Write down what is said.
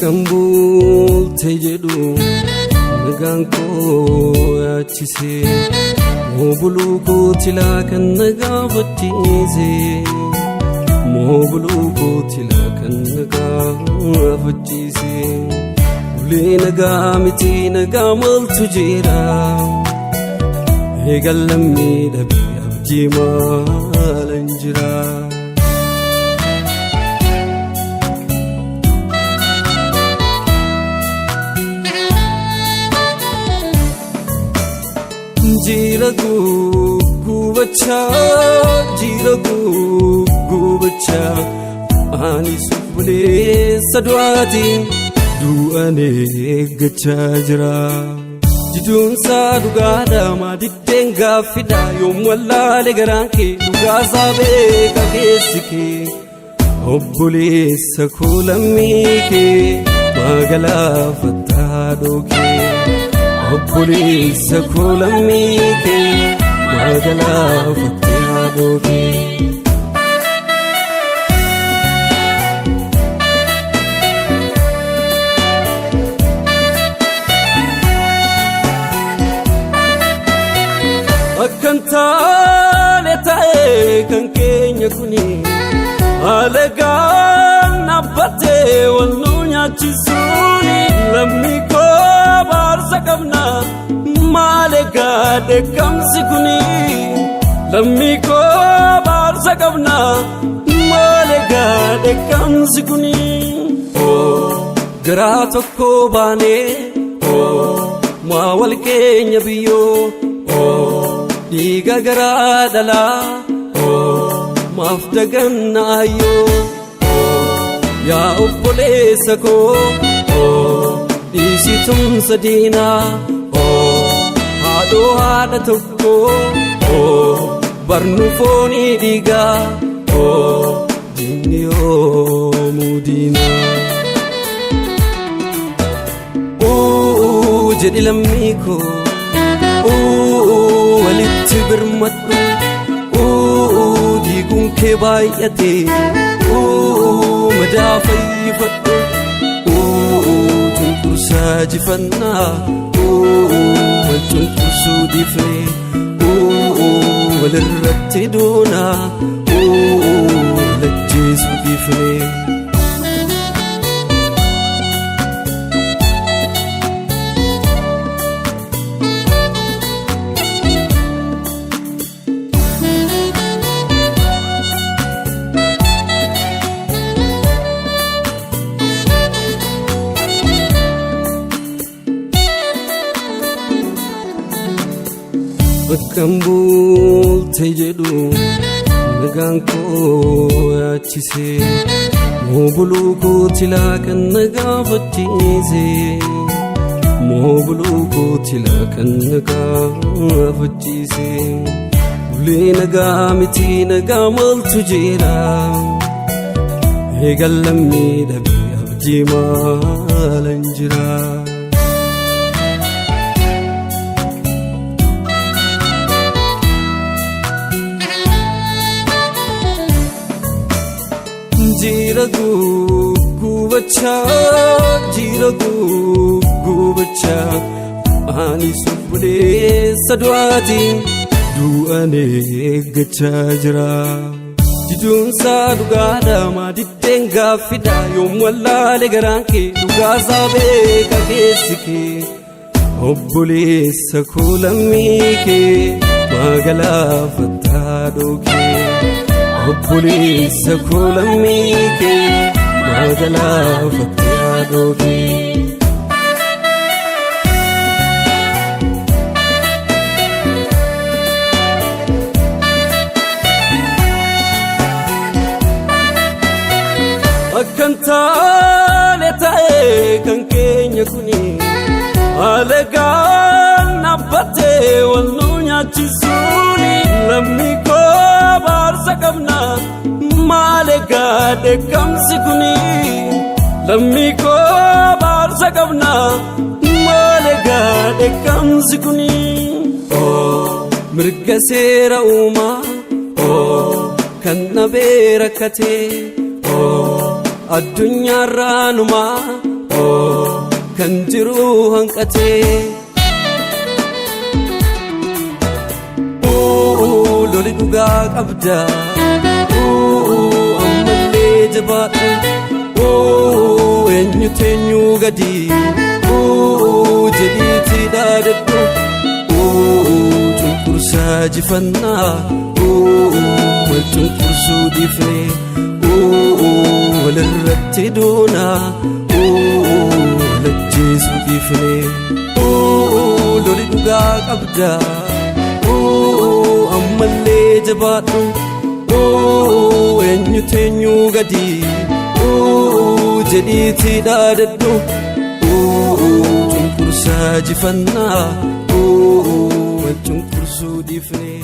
Bakambul tejedu naganko achise mobulu ko tilakan nagavatise mobulu ko tilakan nagavatise ule nagamiti nagamal tujera hegalammi dabi abjima lanjira Jiragu gubacha ani subule sadwati duane gachajra jidun saduga dama ditenga fida yom wallale garanke duga sabe kakesike hobbule sakulamike magala fatadoke Police calling me, Magala, Fatiadoki. A cantaleta, Kenya Kuni, Alegan, Abate, Walunya Chisuni, Lamiko. Sakavna malega de kamsikuni lammi ko bar sakavna malega de kamsikuni grato ko bane ma wal kenya biyo diga gara dala maftaganna yo ya upolesa ko Isitum sadina ado hada tukko barnu foni diga dinyo mudina jadi lamiko walit birmatu digun ke bayate madafai fatu sajifana wajun kusudi fle walratiduna lajjisu difle Bakambul tejedu naganko achise mobulu ko tilakan nagavatise mobulu ko tilakan nagavatise ule nagamiti nagamal tujera hegalammi dabi abjima lanjira Jiragu gubacha ani subule sadwati duane gachajra jidun saduga dama ditenga fida yom wallale garanke duga sabe kakesike hobbule sakulamike magala fatadoke Police calling me, Magala, Fatiadoki. A cantaleta, Kenya Kuni, Alegan, Abate, Walunya jechisuuni lammi koo baarsa qabna maale gaadhe kamsi kuni lammi koo baarsa qabna maale gaadhe kamsi kuni mirga seera uumaa kan nabee rakkatee addunyaarraa numaa kan jiru hanqatee loli dhugaa qabda ammallee jabaadhu eenyutu eenyu gadi jedhiitti dhaadadhu cunqursaa jifannaa wal cunqursuu dhiifnee walirratti doonaa walajjeesuu dhiifnee loli dhugaa qabda ammallee jabaadhu eenyutu eenyu gadi jedhiitti dhaadadhu cunqursaa jifannaa wal cunqursuu dhiifnee